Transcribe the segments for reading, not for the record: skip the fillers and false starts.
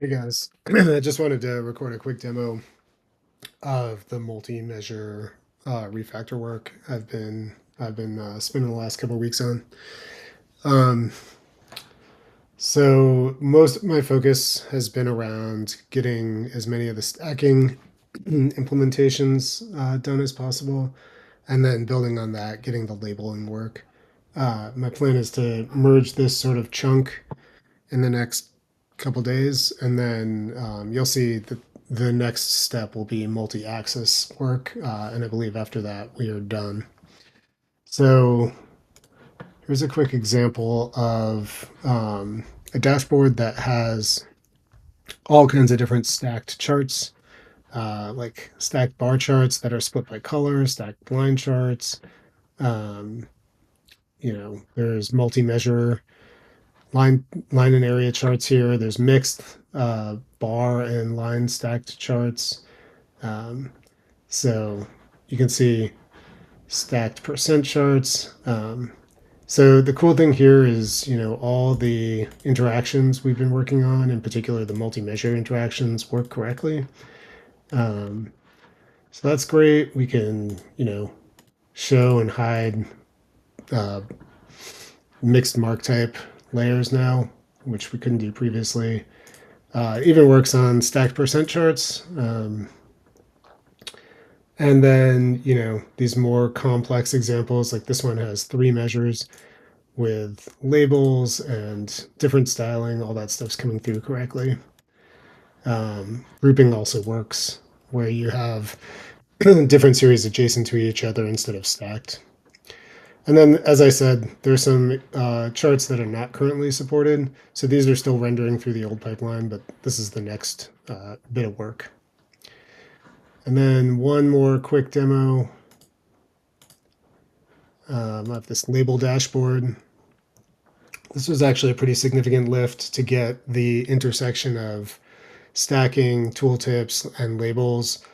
Hey guys, I just wanted to record a quick demo of the multi-measure refactor work I've been spending the last couple of weeks on. Um, so most of my focus has been around getting as many of the stacking implementations done as possible, and then building on that, getting the labeling work. My plan is to merge this sort of chunk in the next couple days, and then you'll see that the next step will be multi-axis work, and I believe after that we are done. So here's a quick example of a dashboard that has all kinds of different stacked charts, like stacked bar charts that are split by color, stacked line charts. Um, there's multi-measure line and area charts here. There's mixed bar and line stacked charts. Um, so you can see stacked percent charts. So the cool thing here is, all the interactions we've been working on, in particular the multi-measure interactions, work correctly. Um, so that's great. We can, show and hide uh, mixed mark type layers now, which we couldn't do previously. It even works on stacked percent charts. And then, these more complex examples, like this one has 3 measures with labels and different styling, all that stuff's coming through correctly. Grouping also works where you have different series adjacent to each other instead of stacked. And then, as I said, there's some charts that are not currently supported. So these are still rendering through the old pipeline, but this is the next bit of work. And then one more quick demo. I have this label dashboard. This was actually a pretty significant lift to get the intersection of stacking, tooltips, and labels,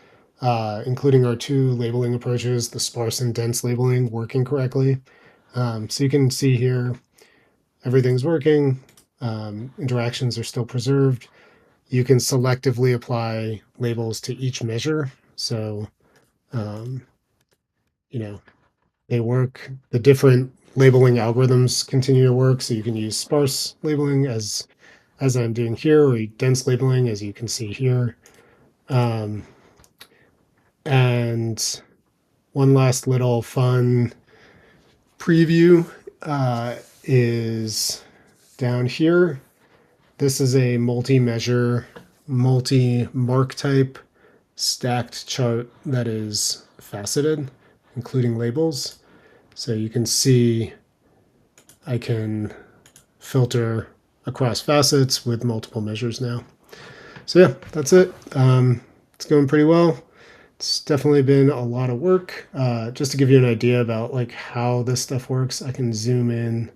including our 2 labeling approaches, the sparse and dense labeling, working correctly. So you can see here, everything's working. Interactions are still preserved. You can selectively apply labels to each measure. So, um, you know, they work. The different labeling algorithms continue to work. So you can use sparse labeling as I'm doing here, or dense labeling, as you can see here. Um, and one last little fun preview is down here. This is a multi-measure, multi-mark type stacked chart that is faceted, including labels. So you can see I can filter across facets with multiple measures now. So yeah, that's it. It's going pretty well. It's definitely been a lot of work. Just to give you an idea about like how this stuff works, I can zoom in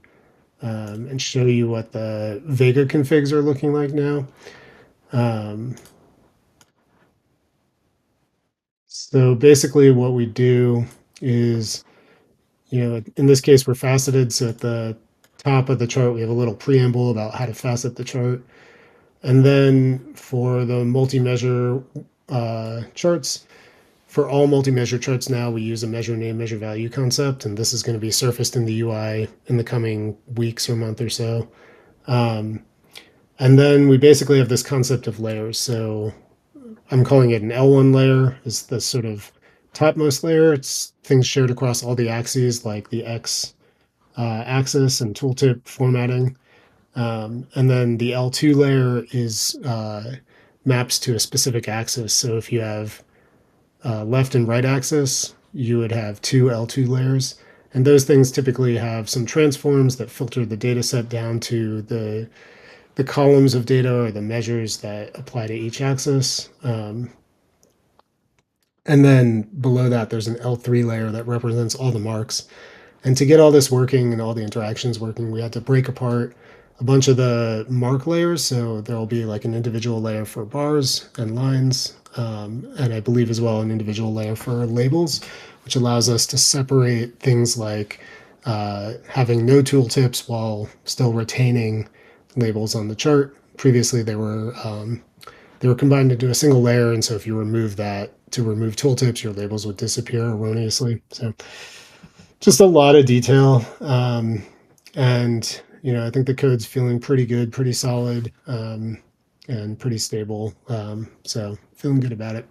and show you what the Vega configs are looking like now. So basically what we do is, in this case, we're faceted. So at the top of the chart, we have a little preamble about how to facet the chart. And then for the multi-measure charts, for all multi-measure charts now, we use a measure name, measure value concept, and this is going to be surfaced in the UI in the coming weeks or month or so. And then we basically have this concept of layers. So I'm calling it an L1 layer, is the sort of topmost layer. It's things shared across all the axes, like the X axis and tooltip formatting. And then the L2 layer is maps to a specific axis. So if you have left and right axis, you would have 2 L2 layers. And those things typically have some transforms that filter the data set down to the columns of data or the measures that apply to each axis. And then below that, there's an L3 layer that represents all the marks. And to get all this working and all the interactions working, we had to break apart a bunch of the mark layers. So there'll be like an individual layer for bars and lines, and I believe as well an individual layer for labels, which allows us to separate things like having no tooltips while still retaining labels on the chart. previously they were combined into a single layer, and so if you remove that to remove tooltips, your labels would disappear erroneously. So just a lot of detail, and I think the code's feeling pretty good, pretty solid, and pretty stable. So feeling good about it.